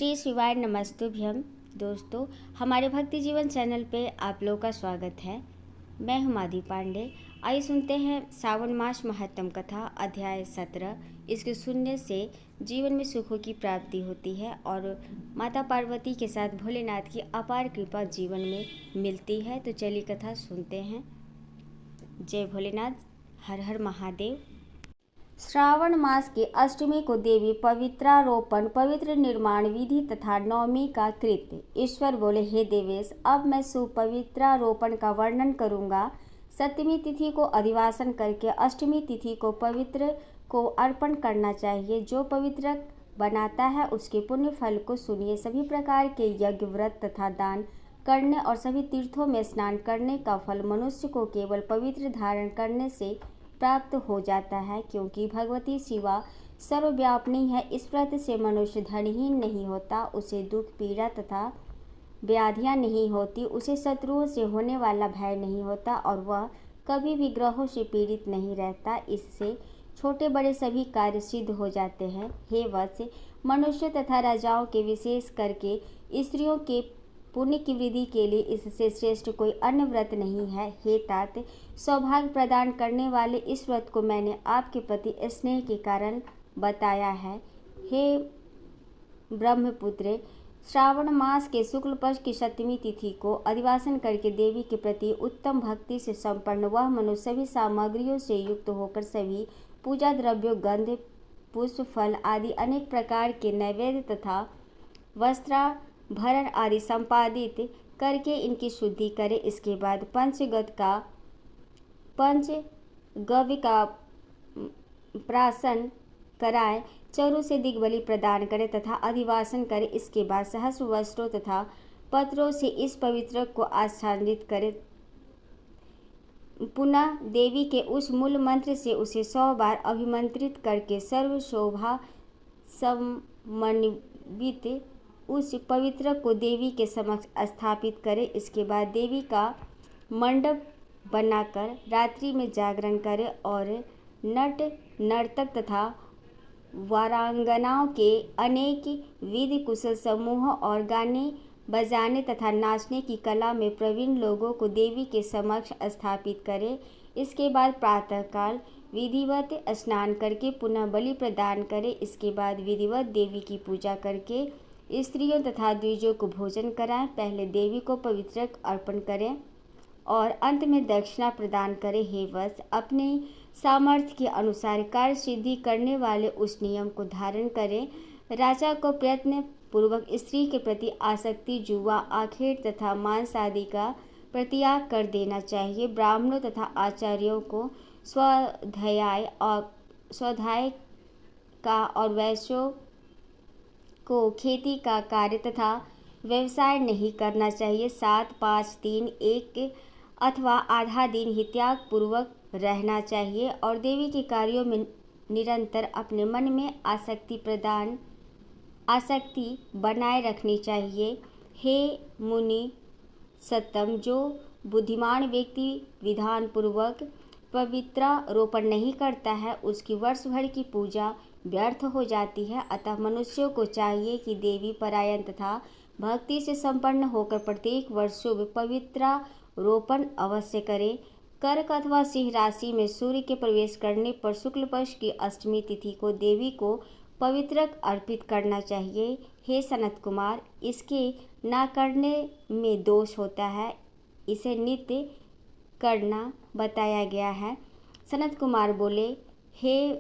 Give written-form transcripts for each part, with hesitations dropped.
श्री शिवाय नमस्तुभ्यम। दोस्तों, हमारे भक्ति जीवन चैनल पे आप लोगों का स्वागत है। मैं हूं माधवी पांडे। आइए सुनते हैं सावन मास महत्तम कथा अध्याय 17। इसके सुनने से जीवन में सुखों की प्राप्ति होती है और माता पार्वती के साथ भोलेनाथ की अपार कृपा जीवन में मिलती है। तो चलिए कथा सुनते हैं। जय भोलेनाथ, हर हर महादेव। श्रावण मास के अष्टमी को देवी पवित्रारोपण, पवित्र निर्माण विधि तथा नवमी का कृत्य। ईश्वर बोले, हे देवेश, अब मैं सुपवित्रारोपण का वर्णन करूंगा। सप्तमी तिथि को अधिवासन करके अष्टमी तिथि को पवित्र को अर्पण करना चाहिए। जो पवित्र बनाता है उसके पुण्य फल को सुनिए। सभी प्रकार के यज्ञ, व्रत तथा दान करने और सभी तीर्थों में स्नान करने का फल मनुष्य को केवल पवित्र धारण करने से प्राप्त हो जाता है, क्योंकि भगवती शिवा सर्वव्यापिनी है। इस व्रत से मनुष्य धनहीन नहीं होता, उसे दुख, पीड़ा तथा व्याधियां नहीं होती, उसे शत्रुओं से होने वाला भय नहीं होता और वह कभी भी ग्रहों से पीड़ित नहीं रहता। इससे छोटे बड़े सभी कार्य सिद्ध हो जाते हैं। हे वत्स, मनुष्य तथा राजाओं के विशेष करके स्त्रियों के पुण्य की वृद्धि के लिए इससे श्रेष्ठ कोई अन्य व्रत नहीं है। हे तात, सौभाग्य प्रदान करने वाले इस व्रत को मैंने आपके प्रति स्नेह के कारण बताया है। हे ब्रह्मपुत्र, श्रावण मास के शुक्ल पक्ष की सप्तमी तिथि को अधिवासन करके देवी के प्रति उत्तम भक्ति से संपन्न वह मनुष्य सभी सामग्रियों से युक्त होकर सभी पूजा द्रव्यों, गंध, पुष्प, फल आदि अनेक प्रकार के नैवेद्य तथा वस्त्राभरण आदि संपादित करके इनकी शुद्धि करे। इसके बाद पंचगव्य का प्राशन कराए, चरु से दिग्बलि प्रदान करे तथा अधिवासन करे। इसके बाद सहस्र वस्त्रों तथा पत्रों से इस पवित्र को आच्छादित करे। पुनः देवी के उस मूल मंत्र से उसे 100 बार अभिमंत्रित करके सर्व शोभा समन्वित उस पवित्र को देवी के समक्ष स्थापित करे। इसके बाद देवी का मंडप बनाकर रात्रि में जागरण करे और नट नर्तक तथा वारांगनाओं के अनेक विधि कुशल समूह और गाने बजाने तथा नाचने की कला में प्रवीण लोगों को देवी के समक्ष स्थापित करे। इसके बाद प्रातःकाल विधिवत स्नान करके पुनः बलि प्रदान करे। इसके बाद विधिवत देवी की पूजा करके स्त्रियों तथा द्विजों को भोजन कराएं। पहले देवी को पवित्र अर्पण करें और अंत में दक्षिणा प्रदान करें। हे वत्स, अपने सामर्थ्य के अनुसार कार्य सिद्धि करने वाले उस नियम को धारण करें। राजा को प्रयत्न पूर्वक स्त्री के प्रति आसक्ति, जुआ, आखेट तथा मांस आदि का परित्याग कर देना चाहिए। ब्राह्मणों तथा आचार्यों को स्वाध्याय का और वैश्यों को खेती का कार्य तथा व्यवसाय नहीं करना चाहिए। 7, 5, 3, 1 अथवा आधा दिन ही त्याग पूर्वक रहना चाहिए और देवी के कार्यों में निरंतर अपने मन में आसक्ति बनाए रखनी चाहिए। हे मुनि सत्तम, जो बुद्धिमान व्यक्ति विधान पूर्वक पवित्रारोपण नहीं करता है उसकी वर्ष भर की पूजा व्यर्थ हो जाती है। अतः मनुष्यों को चाहिए कि देवी परायण तथा भक्ति से संपन्न होकर प्रत्येक वर्ष शुभ पवित्रारोपण अवश्य करे। कर्क अथवा सिंह राशि में सूर्य के प्रवेश करने पर शुक्ल पक्ष की अष्टमी तिथि को देवी को पवित्र अर्पित करना चाहिए। हे सनत कुमार, इसके ना करने में दोष होता है, इसे नित्य करना बताया गया है। सनत कुमार बोले, हे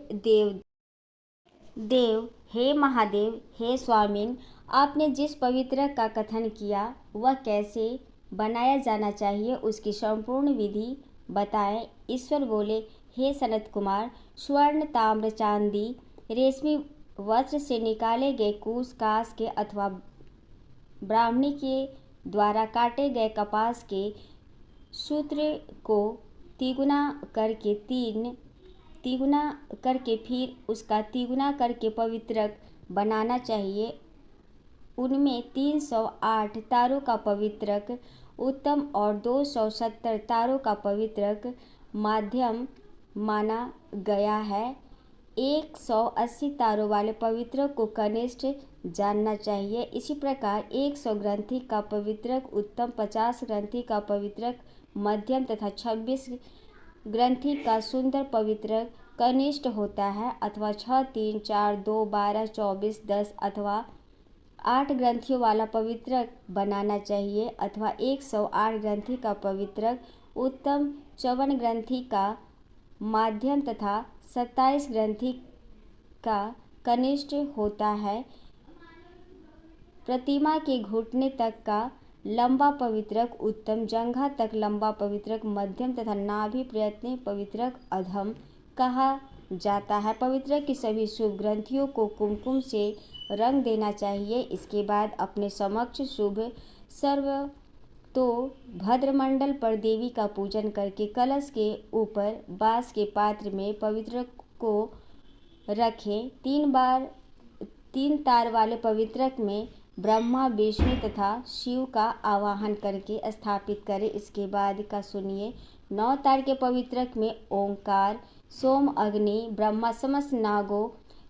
देव, हे महादेव, हे स्वामिन, आपने जिस पवित्र का कथन किया वह कैसे बनाया जाना चाहिए उसकी संपूर्ण विधि बताएं। ईश्वर बोले, हे सनत कुमार, स्वर्ण, ताम्र, चांदी, रेशमी वस्त्र से निकाले गए कुश, कांस के अथवा ब्राह्मणी के द्वारा काटे गए कपास के सूत्र को तिगुना करके फिर उसका तिगुना करके पवित्रक बनाना चाहिए। उनमें 308 तारों का पवित्रक उत्तम और 270 तारों का पवित्रक माध्यम माना गया है। 180 तारों वाले पवित्रक को कनिष्ठ जानना चाहिए। इसी प्रकार 100 ग्रंथि का पवित्रक उत्तम, 50 ग्रंथि का पवित्रक मध्यम तथा 26 ग्रंथि का सुंदर पवित्रक कनिष्ठ होता है, अथवा 6, 3, 4, 2, 12, 24, 10 अथवा 8 ग्रंथियों वाला पवित्रक बनाना चाहिए, अथवा 108 ग्रंथि का पवित्रक उत्तम, 54 ग्रंथि का माध्यम तथा 27 ग्रंथि का कनिष्ठ होता है। प्रतिमा के घुटने तक का लंबा पवित्रक उत्तम, जंघा तक लंबा पवित्रक मध्यम तथा नाभि प्रयत्न पवित्रक अधम कहा जाता है। पवित्रक की सभी शुभ ग्रंथियों को कुमकुम से रंग देना चाहिए। इसके बाद अपने समक्ष शुभ सर्व तो भद्रमंडल पर देवी का पूजन करके कलश के ऊपर बांस के पात्र में पवित्रक को रखें। 3 तार वाले पवित्रक में ब्रह्मा, विष्णु तथा शिव का आवाहन करके स्थापित करें। इसके बाद का सुनिए। 9 तार के पवित्रक में ओंकार, सोम, अग्नि, ब्रह्मा, समस्त नागों,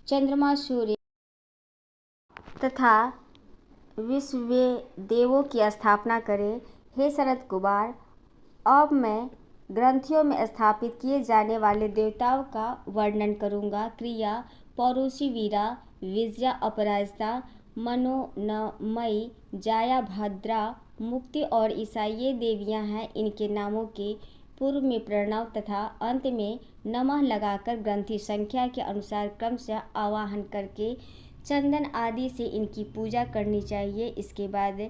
चंद्रमा, सूर्य तथा विश्व देवों की स्थापना करें। हे शरद कुमार, अब मैं ग्रंथियों में स्थापित किए जाने वाले देवताओं का वर्णन करूँगा। क्रिया: पौरुषी, वीरा, विजया, अपराजिता, मनोन्मयी, जाया, भद्रा, मुक्ति और ईशा ये देवियाँ हैं। इनके नामों के पूर्व में प्रणव तथा अंत में नमः लगाकर ग्रंथि संख्या के अनुसार क्रम से आवाहन करके चंदन आदि से इनकी पूजा करनी चाहिए। इसके बाद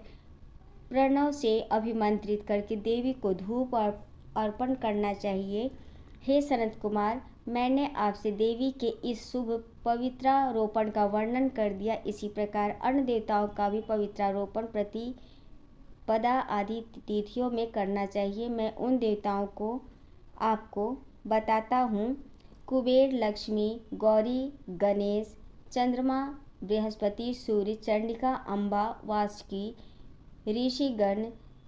प्रणव से अभिमंत्रित करके देवी को धूप और अर्पण करना चाहिए। हे सनत कुमार, मैंने आपसे देवी के इस शुभ पवित्रारोपण का वर्णन कर दिया। इसी प्रकार अन्य देवताओं का भी पवित्रारोपण प्रतिपदा आदि तिथियों में करना चाहिए। मैं उन देवताओं को आपको बताता हूँ। कुबेर, लक्ष्मी, गौरी, गणेश, चंद्रमा, बृहस्पति, सूर्य, चंडिका, अम्बा, वासुकी, ऋषिगण,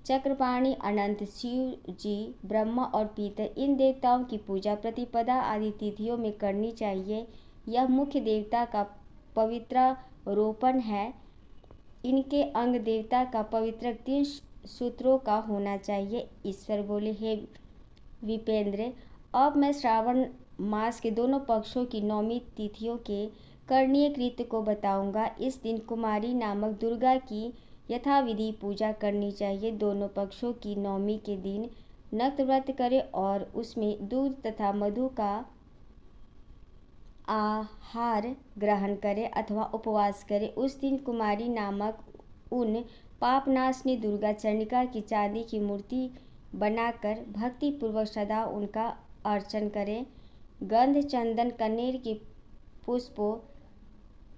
चक्रपाणि, अनंत, शिव जी, ब्रह्मा और पीतर। इन देवताओं की पूजा प्रतिपदा आदि तिथियों में करनी चाहिए। यह मुख्य देवता का पवित्रारोपण है। इनके अंग देवता का पवित्र 3 सूत्रों का होना चाहिए। ईश्वर बोले, हे विपेंद्र, अब मैं श्रावण मास के दोनों पक्षों की 9वीं तिथियों के करणीय कृत्य को बताऊंगा। इस दिन कुमारी नामक दुर्गा की यथाविधि पूजा करनी चाहिए। दोनों पक्षों की 9वीं के दिन नक्त व्रत करें और उसमें दूध तथा मधु का आहार ग्रहण करें अथवा उपवास करें। उस दिन कुमारी नामक उन पापनाशनी दुर्गा चंडिका की चांदी की मूर्ति बनाकर भक्ति पूर्वक सदा उनका अर्चन करें। गंध, चंदन, कनेर के पुष्पों,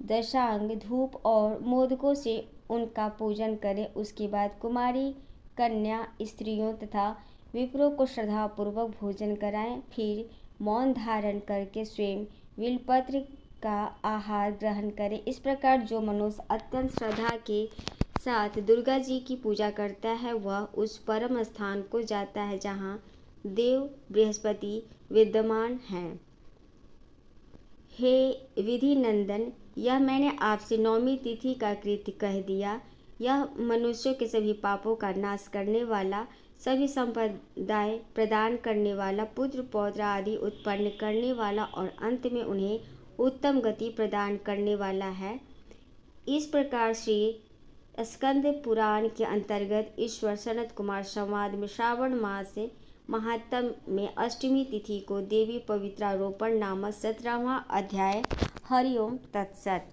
दशांग, धूप और मोदकों से उनका पूजन करें। उसके बाद कुमारी कन्या स्त्रियों तथा विप्रों को श्रद्धापूर्वक भोजन कराएं। फिर मौन धारण करके स्वयं बिल्वपत्र का आहार ग्रहण करें। इस प्रकार जो मनुष्य अत्यंत श्रद्धा के साथ दुर्गा जी की पूजा करता है वह उस परम स्थान को जाता है जहाँ देव बृहस्पति विद्यमान हैं। हे विधि नंदन, यह मैंने आपसे 9वीं तिथि का कृत्य कह दिया। यह मनुष्यों के सभी पापों का नाश करने वाला, सभी संपदाएं प्रदान करने वाला, पुत्र पौत्र आदि उत्पन्न करने वाला और अंत में उन्हें उत्तम गति प्रदान करने वाला है। इस प्रकार श्री स्कंद पुराण के अंतर्गत ईश्वर सनत कुमार संवाद में श्रावण मास महात्म में अष्टमी तिथि को देवी पवित्रारोपण नामक 17वां अध्याय। हरिओम तत्सत।